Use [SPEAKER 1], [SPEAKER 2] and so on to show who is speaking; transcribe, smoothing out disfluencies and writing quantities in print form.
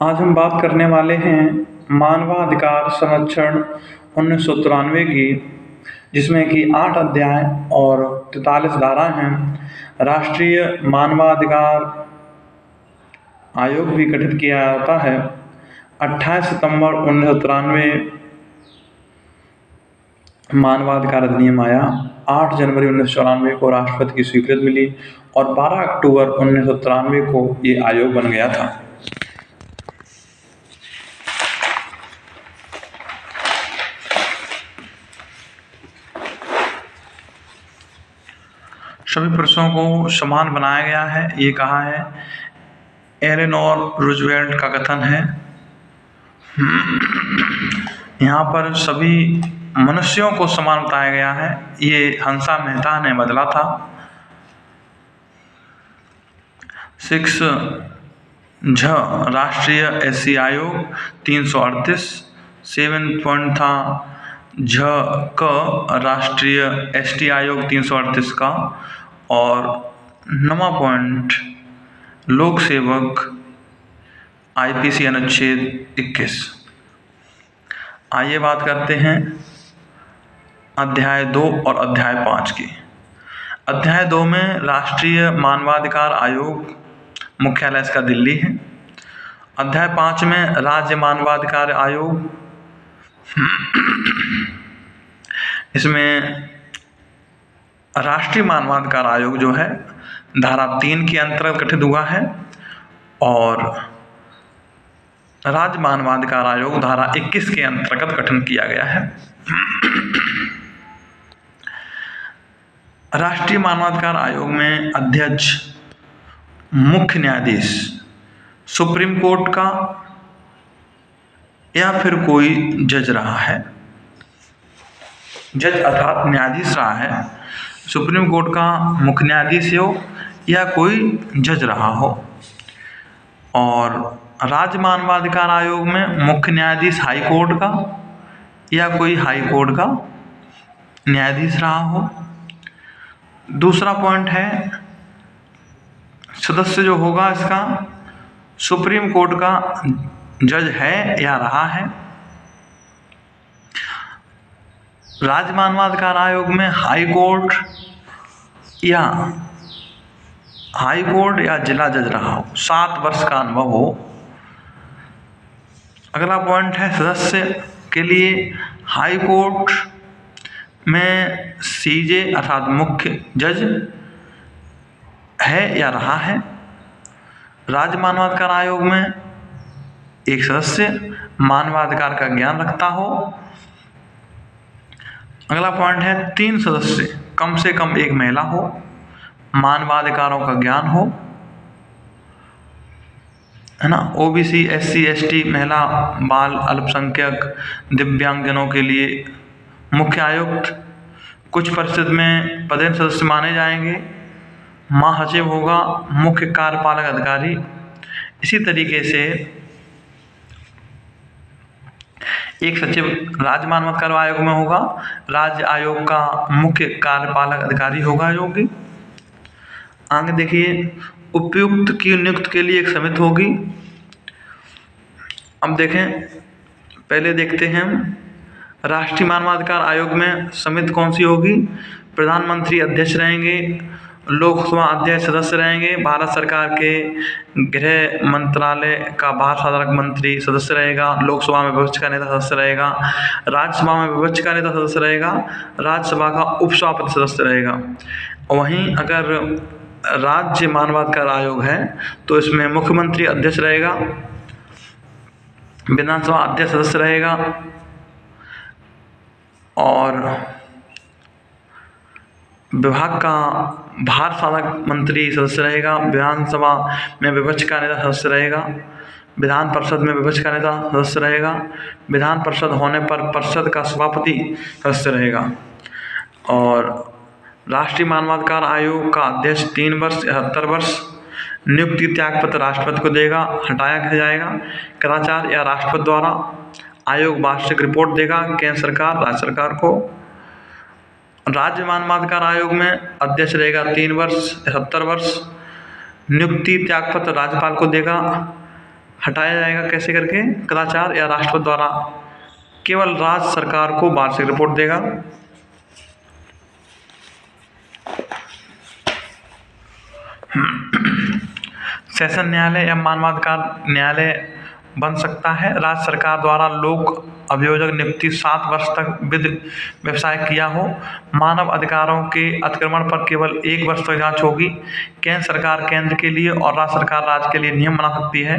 [SPEAKER 1] आज हम बात करने वाले हैं मानवाधिकार संरक्षण 1993 की, जिसमें कि 8 अध्याय और 43 धाराएं हैं। राष्ट्रीय मानवाधिकार आयोग भी गठित किया जाता है। 28 सितंबर 1993 मानवाधिकार अधिनियम आया। 8 जनवरी 1994 को राष्ट्रपति की स्वीकृति मिली और 12 अक्टूबर 1993 को ये आयोग बन गया था। सभी पुरुषों को समान बनाया गया है, ये कहा है। एलेनोर रूजवेल्ट का कथन है। यहाँ पर सभी मनुष्यों को समान बताया गया है, ये हंसा मेहता ने बदला था। 6 झ राष्ट्रीय एससी आयोग 338। 7 पॉइंट था झ क राष्ट्रीय एसटी आयोग 338 का। और 9वां पॉइंट लोक सेवक आईपीसी अनुच्छेद 21। आइए बात करते हैं अध्याय 2 और अध्याय 5 की। अध्याय 2 में राष्ट्रीय मानवाधिकार आयोग मुख्यालय इसका दिल्ली है। अध्याय 5 में राज्य मानवाधिकार आयोग, इसमें राष्ट्रीय मानवाधिकार आयोग जो है धारा 3 के अंतर्गत गठित हुआ है और राज्य मानवाधिकार आयोग धारा 21 के अंतर्गत गठन किया गया है। राष्ट्रीय मानवाधिकार आयोग में अध्यक्ष मुख्य न्यायाधीश सुप्रीम कोर्ट का या फिर कोई जज रहा है। जज अर्थात न्यायाधीश रहा है। सुप्रीम कोर्ट का मुख्य न्यायाधीश हो या कोई जज रहा हो। और राज्य मानवाधिकार आयोग में मुख्य न्यायाधीश हाई कोर्ट का या कोई हाई कोर्ट का न्यायाधीश रहा हो। दूसरा पॉइंट है, सदस्य जो होगा इसका सुप्रीम कोर्ट का जज है या रहा है। राज्य मानवाधिकार आयोग में हाई कोर्ट या जिला जज रहा हो, 7 वर्ष का अनुभव हो। अगला पॉइंट है, सदस्य के लिए हाई कोर्ट में सीजे अर्थात मुख्य जज है या रहा है। राज्य मानवाधिकार आयोग में एक सदस्य मानवाधिकार का ज्ञान रखता हो। अगला पॉइंट है, 3 सदस्य कम से कम एक महिला हो, मानवाधिकारों का ज्ञान हो, है ना। ओबीसी, एससी, एसटी, महिला, बाल, अल्पसंख्यक, दिव्यांगजनों के लिए मुख्य आयुक्त, कुछ परिस्थिति में पदेन सदस्य माने जाएंगे। महासचिव होगा, मुख्य कार्यपालक अधिकारी। इसी तरीके से एक सचिव राज्य मानवाधिकार आयोग में होगा, राज्य आयोग का मुख्य कार्यपालक अधिकारी होगा योगी। आगे देखिए, उपयुक्त की नियुक्ति के लिए एक समिति होगी। अब देखें, पहले देखते हैं राष्ट्रीय मानवाधिकार आयोग में समिति कौन सी होगी। प्रधानमंत्री अध्यक्ष रहेंगे, लोकसभा अध्यक्ष सदस्य रहेंगे, भारत सरकार के गृह मंत्रालय का बाल संरक्षण मंत्री सदस्य रहेगा, लोकसभा में विपक्ष का नेता सदस्य रहेगा, राज्यसभा में विपक्ष का नेता सदस्य रहेगा, राज्यसभा का उपसभापति सदस्य रहेगा। वहीं अगर राज्य मानवाधिकार आयोग है तो इसमें मुख्यमंत्री अध्यक्ष रहेगा, विधानसभा अध्यक्ष सदस्य रहेगा और विभाग का भार साधक मंत्री सदस्य रहेगा, विधानसभा में विपक्ष का नेता सदस्य रहेगा, विधान परिषद में विपक्ष का नेता सदस्य रहेगा, विधान परिषद होने पर परिषद का सभापति सदस्य रहेगा। और राष्ट्रीय मानवाधिकार आयोग का अध्यक्ष 3 वर्ष 78 वर्ष, नियुक्ति त्यागपत्र राष्ट्रपति को देगा, हटाया कैसे जाएगा, कदाचार या राष्ट्रपति द्वारा। आयोग वार्षिक रिपोर्ट देगा केंद्र सरकार राज्य सरकार को। राज्य मानवाधिकार आयोग में अध्यक्ष रहेगा 3 वर्ष 70 वर्ष, नियुक्ति त्यागपत्र राज्यपाल को देगा, हटाया जाएगा कैसे करके? कदाचार या राष्ट्रपति द्वारा। केवल राज्य सरकार को वार्षिक रिपोर्ट देगा। सेशन न्यायालय या मानवाधिकार न्यायालय बन सकता है। राज्य सरकार द्वारा लोक अभियोजक नियुक्ति 7 वर्ष तक विधि व्यवसाय किया हो। मानव अधिकारों के अतिक्रमण पर केवल 1 वर्ष तक जांच होगी। केंद्र सरकार केंद्र के लिए और राज्य सरकार राज्य के लिए नियम बना सकती है।